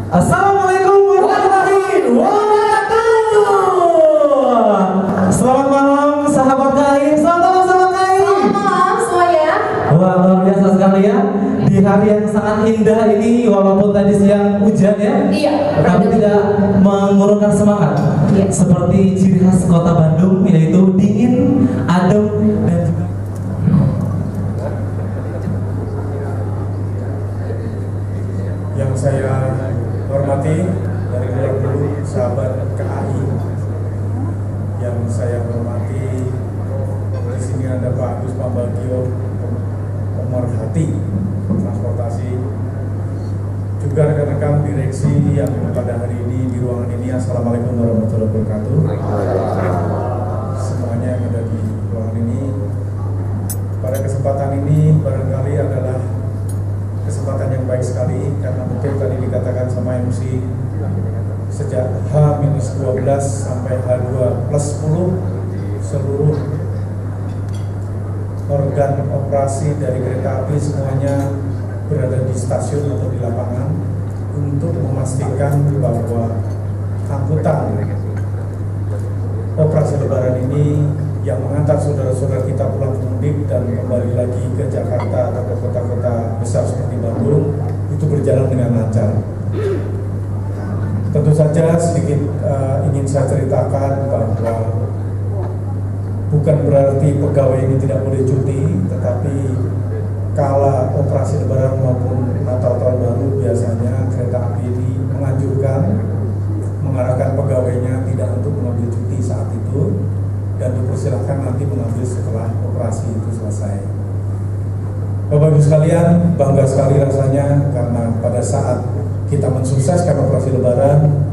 Assalamualaikum warahmatullahi wabarakatuh. Selamat malam sahabat KAI. Selamat malam sahabat KAI. Selamat malam semuanya. Wah, luar biasa sekali ya. Di hari yang sangat indah ini, walaupun tadi siang hujan ya, Iya. tetapi tidak mengurungkan semangat. Iya. Seperti ciri khas kota Bandung, yaitu dingin, adem, dan juga yang saya hormati dari luar dulu sahabat KAI, yang saya hormati di sini ada Pak Agus Pambagio, pemerhati transportasi, juga rekan-rekan direksi yang pada hari ini di ruangan ini. Assalamualaikum warahmatullahi wabarakatuh. Semuanya yang ada di ruangan ini, pada kesempatan ini barangkali adalah kesempatan yang baik sekali, karena mungkin tadi dikatakan sama MC sejak H-12 sampai H2+10 seluruh organ operasi dari kereta api semuanya berada di stasiun atau di lapangan untuk memastikan bahwa angkutan operasi lebaran ini yang mengantar saudara-saudara kita pulang mudik dan kembali lagi ke Jakarta atau ke kota-kota besar seperti Bandung itu berjalan dengan lancar. Tentu saja sedikit ingin saya ceritakan bahwa bukan berarti pegawai ini tidak boleh cuti, tetapi kala operasi lebaran maupun Natal tahun baru biasanya kereta api ini mengarahkan pegawainya tidak untuk mengambil cuti saat itu, dan dipersilakan nanti mengambil setelah operasi itu selesai. Bapak Ibu sekalian, bangga sekali rasanya karena pada saat kita mensukseskan operasi lebaran,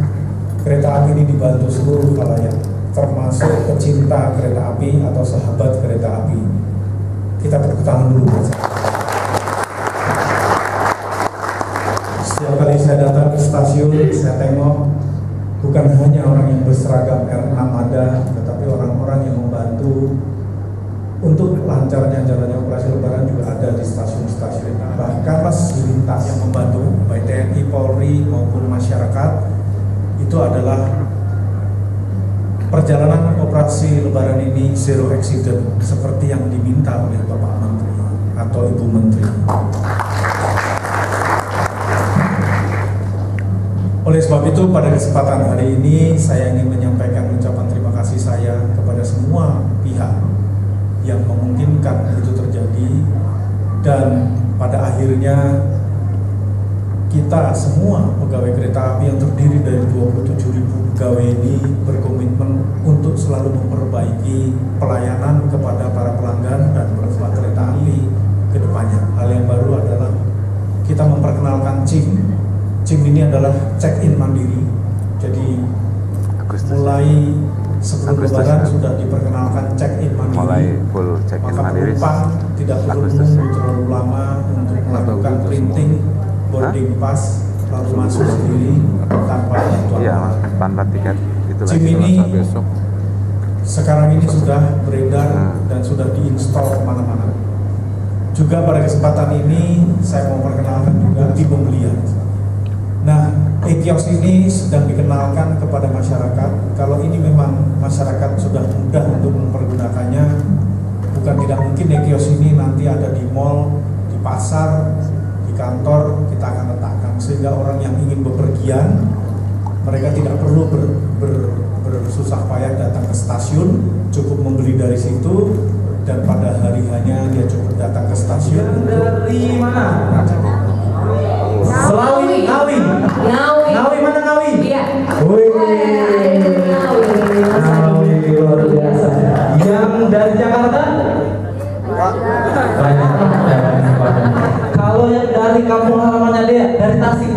kereta api ini dibantu seluruh khalayak, termasuk pecinta kereta api atau sahabat kereta api. Kita tepuk tangan dulu. Setiap kali saya datang ke stasiun, saya tengok bukan hanya orang yang berseragam R6 ada, tetapi orang-orang yang membantu untuk lancarnya jalannya operasi lebaran juga ada di stasiun-stasiun. Bahkan pas lintas yang membantu, baik TNI, Polri maupun masyarakat, itu adalah perjalanan operasi lebaran ini zero accident, seperti yang diminta oleh Bapak Menteri atau Ibu Menteri. Oleh sebab itu, pada kesempatan hari ini saya ingin menyampaikan ucapan terima kasih saya kepada semua pihak yang memungkinkan itu terjadi, dan pada akhirnya kita semua pegawai kereta api yang terdiri dari 27.000 pegawai ini berkomitmen untuk selalu memperbaiki pelayanan kepada para pelanggan dan penumpang kereta api ke depannya. Hal yang baru adalah kita memperkenalkan CIM. CIM ini adalah check-in mandiri, jadi mulai sebelum lebaran sudah diperkenalkan check-in mandiri. Mulai full check-in mandiri. Maka penumpang tidak perlu menunggu terlalu lama untuk melakukan printing boarding pass lalu masuk sendiri tanpa bantuan. Iya, tanpa tiket. Itu CIM ini sekarang ini sudah beredar dan sudah diinstal kemana-mana. Juga pada kesempatan ini saya mau perkenalkan juga di pembelian. Nah, e-kios ini sedang dikenalkan kepada masyarakat. Kalau ini memang masyarakat sudah mudah untuk mempergunakannya, bukan tidak mungkin e-kios ini nanti ada di mall, di pasar, di kantor, kita akan letakkan sehingga orang yang ingin bepergian, mereka tidak perlu bersusah payah datang ke stasiun, cukup membeli dari situ, dan pada hari hanya dia cukup datang ke stasiun. dari mana? Selawi, Ngawi. Ngawi mana Ngawi? Iya. Wih, Ngawi luar biasa. Yang dari Jakarta? Banyak. Kalau yang dari kampung halamannya dia, dari Tasik?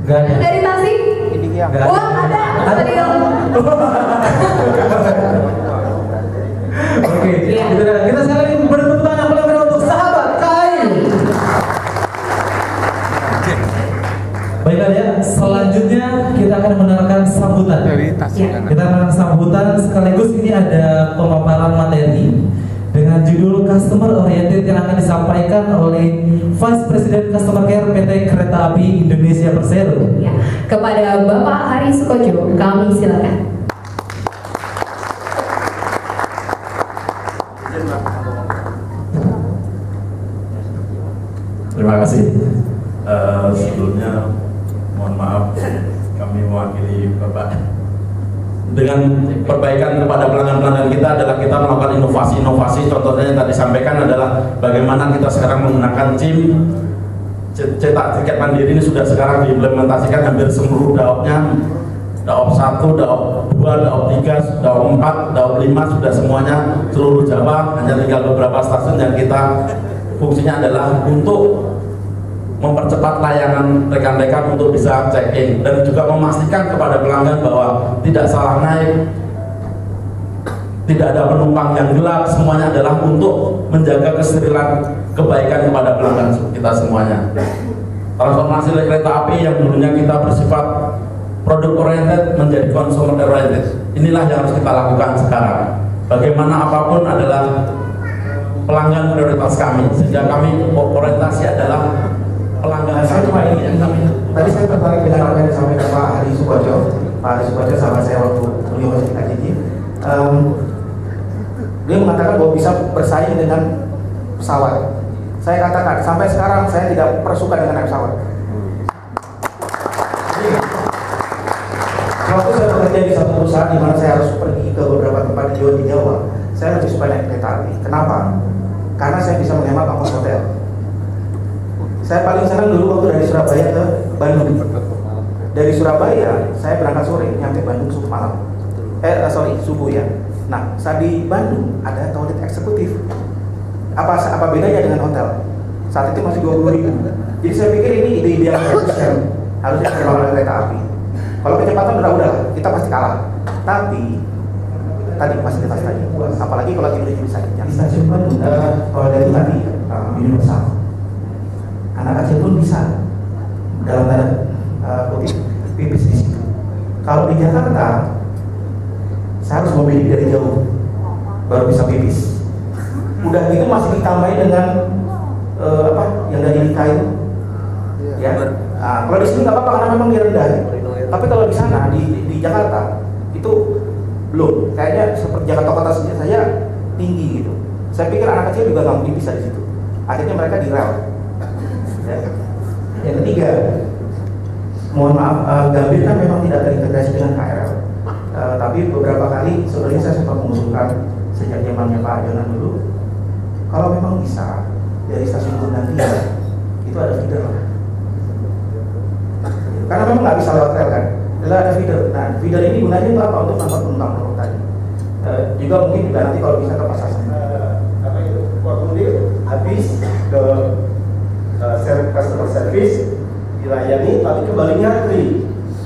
Gak ada. Dari Tasik? Gak ada. Wah, ada. Tadi dong. Oke, kita sekarang bertepuk tangan untuk sahabat KAI. Baiklah ya, selanjutnya kita akan mendengarkan sambutan. Kita akan sambutan sekaligus ini ada pemaparan materi dengan judul Customer Oriented yang akan disampaikan oleh Vice President Customer Care PT Kereta Api Indonesia Persero. Ya. Kepada Bapak Hari Sukojo, kami silakan. Terima kasih. Sebelumnya mohon maaf kami mewakili Bapak. Dengan perbaikan kepada pelanggan-pelanggan kita adalah kita melakukan inovasi-inovasi. Contohnya yang tadi sampaikan adalah bagaimana kita sekarang menggunakan SIM cetak tiket mandiri ini sudah sekarang diimplementasikan hampir seluruh daopnya. Daop 1, daop 2, daop 3, daop 4, daop 5 sudah semuanya seluruh Jawa. Hanya tinggal beberapa stasiun yang kita fungsinya adalah untuk mempercepat layanan rekan-rekan untuk bisa check-in dan juga memastikan kepada pelanggan bahwa tidak salah naik, tidak ada penumpang yang gelap. Semuanya adalah untuk menjaga kesterilan kebaikan kepada pelanggan kita semuanya. Transformasi kereta api yang dulunya kita bersifat produk oriented menjadi consumer oriented. Inilah yang harus kita lakukan sekarang. Bagaimana apapun adalah pelanggan prioritas kami, sehingga kami orientasi adalah pelanggan. Saya cuma ini yang tadi saya tertarik dengan apa yang disampaikan Pak Hari Sukojo. Pak Hari Sukojo sama saya waktu beliau masih kita jadi, beliau mengatakan bahwa bisa bersaing dengan pesawat. Saya katakan sampai sekarang saya tidak suka dengan naik pesawat. Waktu saya bekerja di satu perusahaan di mana saya harus pergi ke beberapa tempat di Jawa, saya lebih suka naik kereta api. Kenapa? Karena saya bisa menghemat ongkos hotel. Saya paling senang dulu waktu dari Surabaya ke Bandung. Dari Surabaya saya berangkat sore, nyampe Bandung subuh ya. Nah, saat di Bandung ada toilet eksekutif. Apa bedanya dengan hotel? Saat itu masih 20.000. Jadi saya pikir ini ide yang harusnya dilakukan kereta api. Kalau kecepatan udah kita pasti kalah. Tapi tadi fasilitas tadi, apalagi kalau tidurnya bisa yang di stasiun Bandung, kalau dari tadi universal, anak kecil pun bisa dalam tanda kutip pipis di situ. Kalau di Jakarta, saya harus memilih dari jauh baru bisa pipis. Udah gitu masih ditambahin dengan yang dari kayu, ya. Nah, kalau di sini nggak apa-apa karena memang dia rendah. Tapi kalau di sana di Jakarta itu belum. Kayaknya seperti Jakarta kota saja tinggi gitu. Saya pikir anak kecil juga nggak mungkin bisa di situ. Akhirnya mereka di rel. Ya. Yang ketiga, mohon maaf, Gambir kan memang tidak terintegrasi dengan KRL. Tapi beberapa kali sebenarnya saya sempat mengusulkan sejak zamannya Pak Jonan dulu, kalau memang bisa dari stasiun Gundantia itu ada feeder lah. Karena memang nggak bisa lewat rel kan, ada feeder. Nah, feeder ini gunanya untuk apa? Untuk angkut penumpang tadi. Juga mungkin juga nanti kalau bisa ke pasar. Apa itu? Formulir habis ke customer service dilayani, tapi kembali ngantri.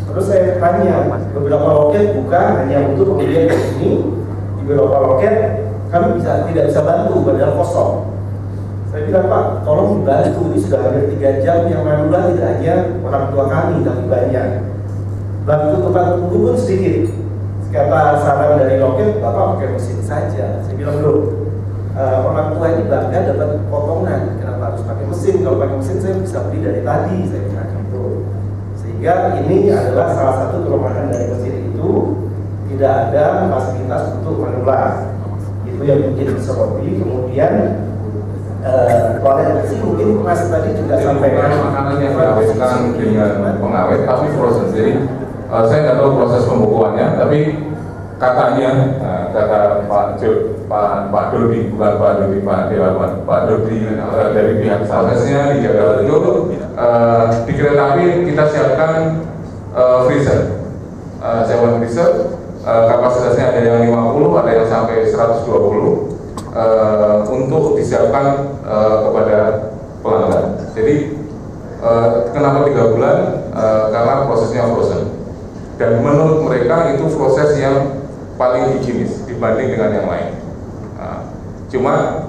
Terus saya tanya, beberapa loket buka hanya untuk kemudian ke sini. Di beberapa loket kami tidak bisa bantu, padahal kosong. Saya bilang, Pak, tolong dibantu, ini sudah hampir 3 jam yang manual tidak hanya orang tua kami, tapi banyak. Bantu tempat tunggu pun sedikit. Kata saran dari loket, Bapak pakai mesin saja. Saya bilang, loh, orang tua ini bangga dapat potongan, kenapa harus pakai mesin? Kalau pakai mesin saya bisa beli dari tadi, saya bilang gitu. Sehingga ini adalah salah satu kelemahan dari mesin itu, tidak ada fasilitas untuk manual. Itu yang mungkin disoroti. Kemudian toilet bersih mungkin Mas tadi juga sampaikan makanannya diawetkan dengan pengawet tapi proses. Jadi saya nggak tahu proses pembukuannya, tapi katanya kata Pak Dodi, bukan Pak Dodi, Pak Dewan, Pak Dodi dari pihak prosesnya dijaga betul. Di kereta api kita siapkan freezer, sewa freezer, kapasitasnya ada yang 50, ada yang sampai 120. Untuk disiapkan kepada pelanggan. Jadi kenapa 3 bulan? Karena prosesnya frozen. Dan menurut mereka itu proses yang paling higienis dibanding dengan yang lain. Cuma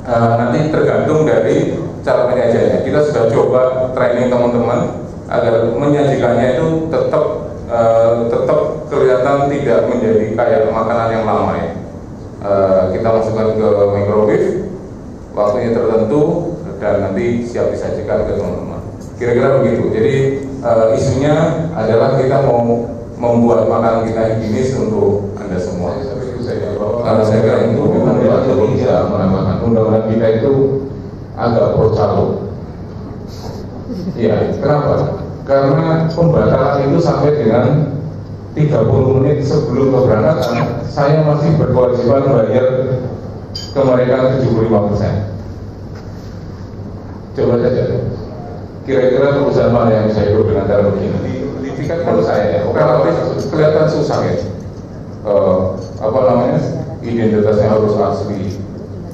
nanti tergantung dari cara penyajiannya. Kita sudah coba training teman-teman agar menyajikannya itu tetap kelihatan tidak menjadi kayak makanan yang lama ya. Kita masukkan ke microwave, waktunya tertentu dan nanti siap disajikan ke teman-teman. Kira-kira begitu. Jadi isunya adalah kita mau membuat makanan kita higienis untuk Anda semua. Saya kira itu memang tidak menambahkan undang-undang kita itu agak pro calo. Iya, kenapa? Karena pembatalan itu sampai dengan 30 menit sebelum keberangkatan, saya masih berkewajiban bayar ke mereka 75%. Coba saja, kira-kira perusahaan mana yang bisa hidup dengan cara begini? Di tiket kalau saya, relatif kelihatan susah ya. Identitasnya harus asli.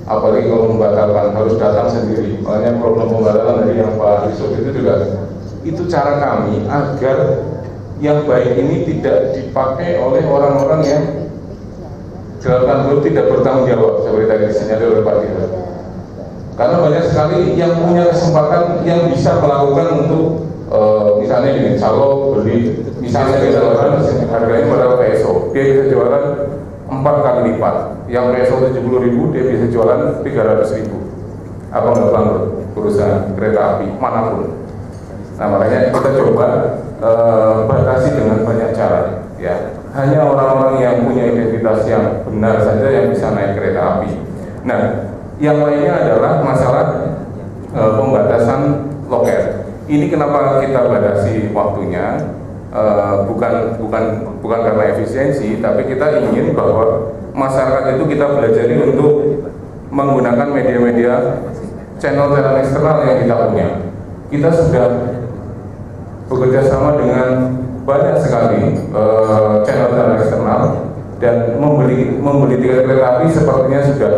Apalagi kalau membatalkan harus datang sendiri. Makanya problem pembatalan dari yang Pak Yusuf itu juga, itu cara kami agar yang baik ini tidak dipakai oleh orang-orang yang dalam tanda kutip tidak bertanggung jawab seperti tadi disinyalir oleh Pak Dirut. Karena banyak sekali yang punya kesempatan yang bisa melakukan untuk misalnya gini, kalau beli misalnya di jualan harganya pada PSO, dia bisa jualan 4 kali lipat. Yang PSO 70.000 dia bisa jualan 300.000. Apa nggak bangkrut perusahaan kereta api manapun. Nah makanya kita coba batasi dengan banyak cara, ya. Hanya orang-orang yang punya identitas yang benar saja yang bisa naik kereta api. Nah, yang lainnya adalah masalah pembatasan loket. Ini kenapa kita batasi waktunya? Bukan karena efisiensi, tapi kita ingin bahwa masyarakat itu kita belajari untuk menggunakan media-media channel eksternal yang kita punya. Kita sudah bekerja sama dengan banyak sekali channel eksternal, dan membeli tiket kereta api sepertinya sudah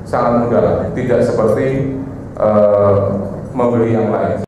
sangat mudah, tidak seperti membeli yang lain.